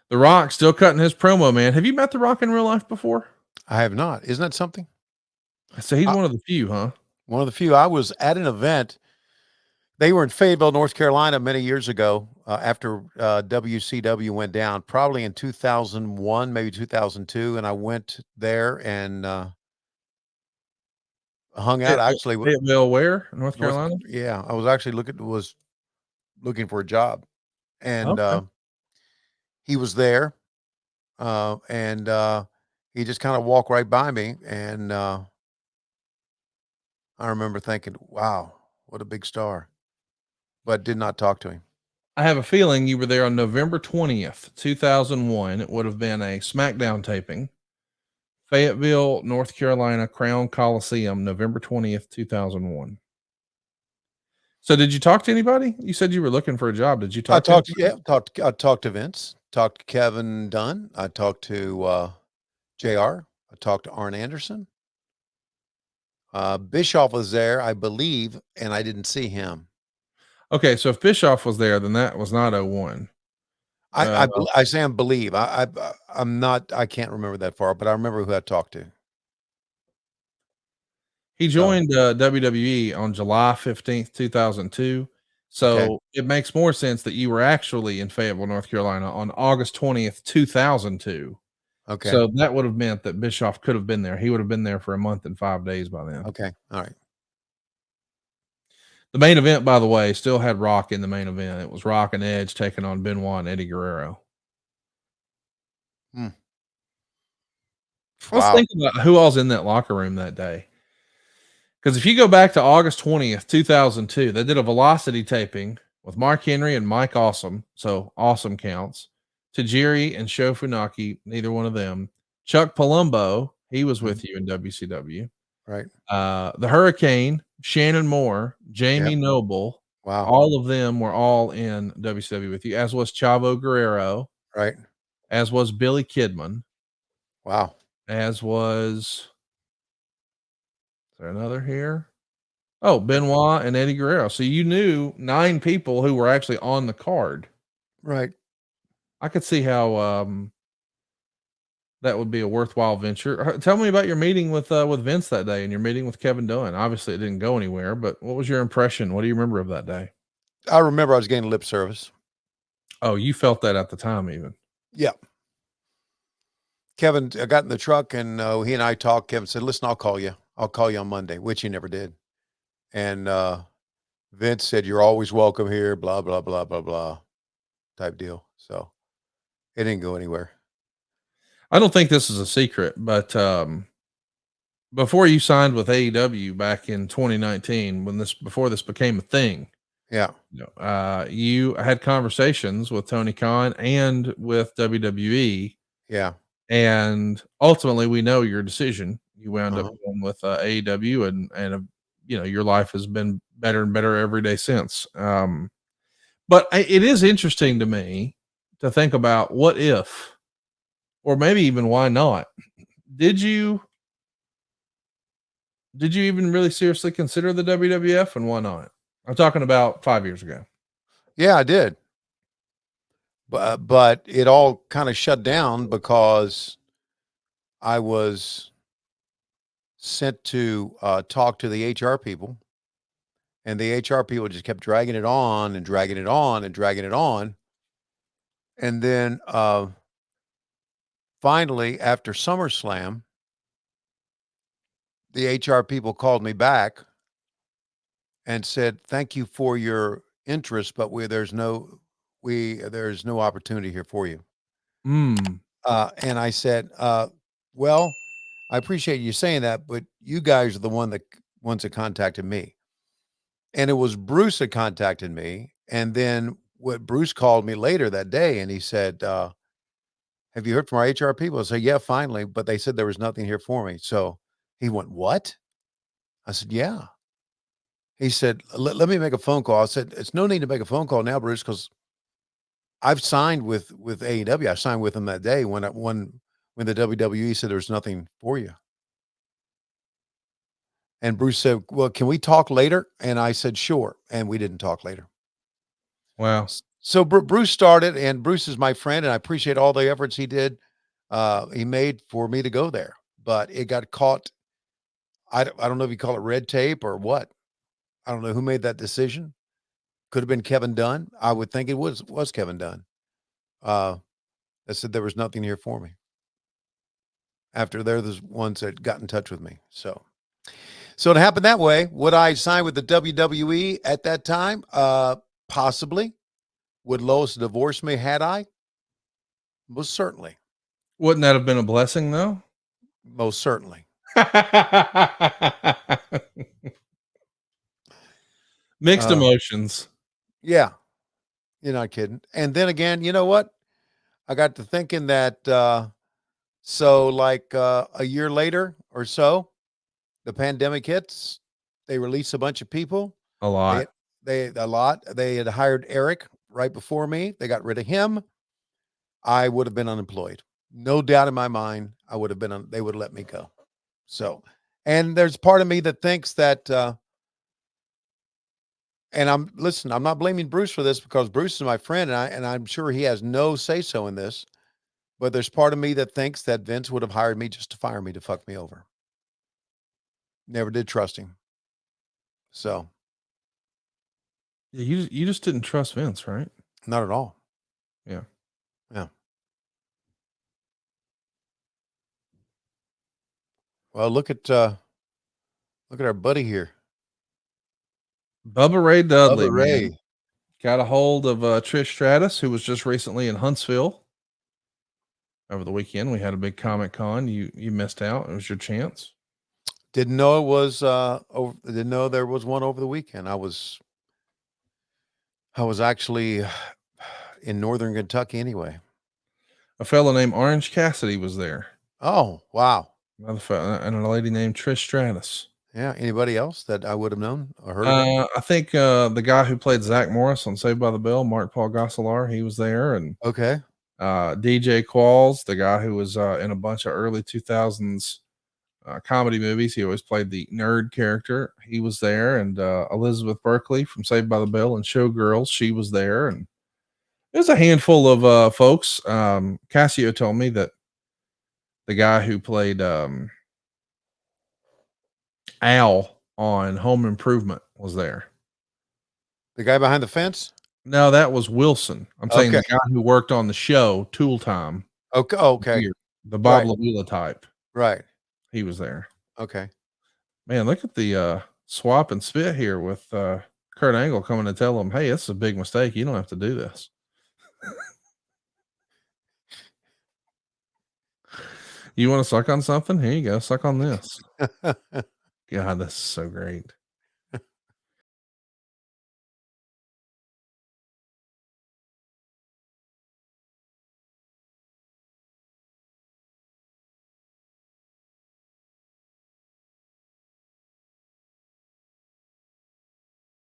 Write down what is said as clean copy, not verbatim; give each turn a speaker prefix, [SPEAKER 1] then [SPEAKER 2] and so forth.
[SPEAKER 1] The Rock still cutting his promo, man. Have you met The Rock in real life before?
[SPEAKER 2] I have not. Isn't that something?
[SPEAKER 1] So he's
[SPEAKER 2] I,
[SPEAKER 1] one of the few, huh?
[SPEAKER 2] one of the few. I was at an event. They were in Fayetteville, North Carolina, many years ago after WCW went down, probably in 2001, maybe 2002. And I went there and hung out. Actually,
[SPEAKER 1] Fayetteville where? North
[SPEAKER 2] North.
[SPEAKER 1] Carolina?
[SPEAKER 2] Yeah, I was actually looking for a job, and
[SPEAKER 1] Okay.
[SPEAKER 2] he was there, and he just kind of walked right by me, and I remember thinking, "Wow, what a big star," but did not talk to him.
[SPEAKER 1] I have a feeling you were there on November 20th, 2001. It would have been a SmackDown taping. Fayetteville, North Carolina, Crown Coliseum, November 20th, 2001. So did you talk to anybody? You said you were looking for a job. Did you
[SPEAKER 2] I
[SPEAKER 1] talk to
[SPEAKER 2] talked,
[SPEAKER 1] anybody?
[SPEAKER 2] yeah, I talked to Vince, talked to Kevin Dunn, I talked to Jr. I talked to Arn Anderson. Bischoff was there, I believe, and I didn't see him.
[SPEAKER 1] Okay, so if Bischoff was there, then that was not '01. Uh,
[SPEAKER 2] I say I believe. I'm not. I can't remember that far, but I remember who I talked to.
[SPEAKER 1] he
[SPEAKER 2] So
[SPEAKER 1] joined WWE on July 15th, 2002.
[SPEAKER 2] okay,
[SPEAKER 1] So it makes more sense that you were actually in Fayetteville, North Carolina on August 20th, 2002.
[SPEAKER 2] okay,
[SPEAKER 1] So that would have meant that Bischoff could have been there. He would have been there for a month and 5 days by then.
[SPEAKER 2] okay. All right.
[SPEAKER 1] The main event, by the way, still had Rock in the main event. It was Rock and Edge taking on Benoit and Eddie Guerrero.
[SPEAKER 2] Hmm.
[SPEAKER 1] Let's
[SPEAKER 2] Wow.
[SPEAKER 1] think about who all's in that locker room that day. Because if you go back to August 20th, 2002, they did a Velocity taping with Mark Henry and Mike Awesome. So Awesome counts. Tajiri and Sho Funaki, neither one of them. Chuck Palumbo, he was
[SPEAKER 2] Mhm.
[SPEAKER 1] with you in WCW.
[SPEAKER 2] Right.
[SPEAKER 1] The Hurricane, Shannon Moore,
[SPEAKER 2] Yep.
[SPEAKER 1] Jamie Noble,
[SPEAKER 2] Wow.
[SPEAKER 1] all of them were all in WCW with you, as was Chavo Guerrero,
[SPEAKER 2] Right.
[SPEAKER 1] as was Billy Kidman,
[SPEAKER 2] Wow.
[SPEAKER 1] as was, is there another here? Oh,
[SPEAKER 2] Eh,
[SPEAKER 1] Benoit and Eddie Guerrero. So you knew 9 people who were actually on the card.
[SPEAKER 2] right.
[SPEAKER 1] I could see how that would be a worthwhile venture. Tell me about your meeting with Vince that day and your meeting with Kevin Dunn. Obviously, it didn't go anywhere, but what was your impression? What do you remember of that day?
[SPEAKER 2] I remember I was getting lip service.
[SPEAKER 1] Oh, you felt that at the time, even.
[SPEAKER 2] Yeah. Kevin, I got in the truck and he and I talked. Kevin said, "Listen, I'll call you. I'll call you on Monday," which he never did. And Vince said, "You're always welcome here." Blah blah blah blah blah type deal. So it didn't go anywhere.
[SPEAKER 1] I don't think this is a secret, but before you signed with AEW back in 2019, before this became a thing,
[SPEAKER 2] Yeah.
[SPEAKER 1] you had conversations with Tony Khan and with WWE,
[SPEAKER 2] Yeah.
[SPEAKER 1] and ultimately, we know your decision. You wound up
[SPEAKER 2] Uh-huh.
[SPEAKER 1] going with AEW, and your life has been better and better every day since. But it is interesting to me to think about what if, or maybe even why not. Did you did you even really seriously consider the WWF, and why not? I'm talking about 5 years ago.
[SPEAKER 2] Yeah, I did. But it all kind of shut down because I was sent to talk to the HR people, and the HR people just kept dragging it on and dragging it on and dragging it on. And then finally, after SummerSlam, the HR people called me back and said, "Thank you for your interest, but there's no opportunity here for you."
[SPEAKER 1] Mm.
[SPEAKER 2] And I said, "Well, I appreciate you saying that, but you guys are the ones that contacted me." And it was Bruce that contacted me. And then what Bruce called me later that day and he said, "Have you heard from our HR people?" I said, "Yeah, finally, but they said there was nothing here for me." So he went, "What?" I said, "Yeah." He said, "Let me make a phone call." I said, "It's no need to make a phone call now, Bruce, because I've signed with AEW. I signed with them that day when the WWE said there's nothing for you." And Bruce said, "Well, can we talk later?" And I said, "Sure." And we didn't talk later.
[SPEAKER 1] Wow.
[SPEAKER 2] So Bruce started, and Bruce is my friend, and I appreciate all the efforts he made for me to go there, but it got caught. I don't know if you call it red tape or what. I don't know who made that decision. Could have been Kevin Dunn. I would think it was Kevin Dunn. That said there was nothing here for me. After they're the ones that got in touch with me. So it happened that way. Would I sign with the WWE at that time? Possibly. Would Lois divorce me had I? Most certainly.
[SPEAKER 1] Wouldn't that have been a blessing though?
[SPEAKER 2] Most certainly.
[SPEAKER 1] Mixed emotions.
[SPEAKER 2] Yeah. You're not kidding. And then again, you know what? I got to thinking that a year later or so, the pandemic hits. They release a bunch of people.
[SPEAKER 1] A
[SPEAKER 2] They
[SPEAKER 1] lot.
[SPEAKER 2] a lot. They had hired Eric right before me. They got rid of him. I would have been unemployed. No doubt in my mind, I would have been they would have let me go. So, and there's part of me that thinks that and I'm not blaming Bruce for this because Bruce is my friend and I'm sure he has no say so in this. But there's part of me that thinks that Vince would have hired me just to fire me to fuck me over. Never did trust him. So,
[SPEAKER 1] Yeah, you just didn't trust Vince, right?
[SPEAKER 2] not at all.
[SPEAKER 1] Yeah.
[SPEAKER 2] Yeah. Well, look at our buddy here.
[SPEAKER 1] Bubba Ray Dudley,
[SPEAKER 2] Bubba
[SPEAKER 1] man.
[SPEAKER 2] Ray.
[SPEAKER 1] Got a hold of Trish Stratus, who was just recently in Huntsville over the weekend. We had a big Comic Con. You missed out. It was your chance.
[SPEAKER 2] Didn't know it was didn't know there was one over the weekend. I was actually in northern Kentucky anyway.
[SPEAKER 1] A fellow named Orange Cassidy was there.
[SPEAKER 2] Oh, wow.
[SPEAKER 1] Another fellow, and a lady named Trish Stratus.
[SPEAKER 2] Yeah. Anybody else that I would have known or heard of?
[SPEAKER 1] I think the guy who played Zach Morris on Saved by the Bell, Mark Paul Gosselaar, he was there, and
[SPEAKER 2] Okay.
[SPEAKER 1] DJ Qualls, the guy who was in a bunch of early 2000s comedy movies. He always played the nerd character. He was there, and Elizabeth Berkley from Saved by the Bell and Showgirls, she was there, and there's a handful of folks. Cassio told me that the guy who played Al on Home Improvement was there.
[SPEAKER 2] The guy behind the fence?
[SPEAKER 1] No, that was Wilson. I'm saying
[SPEAKER 2] Okay.
[SPEAKER 1] the guy who worked on the show Tool Time.
[SPEAKER 2] Okay. Okay.
[SPEAKER 1] The Bob
[SPEAKER 2] Right.
[SPEAKER 1] LaVilla type.
[SPEAKER 2] Right.
[SPEAKER 1] He was there.
[SPEAKER 2] Okay.
[SPEAKER 1] Man, look at the swap and spit here with Kurt Angle coming to tell him, hey, this is a big mistake. You don't have to do this. You want to suck on something? Here you go. Suck on this. God, this is so great.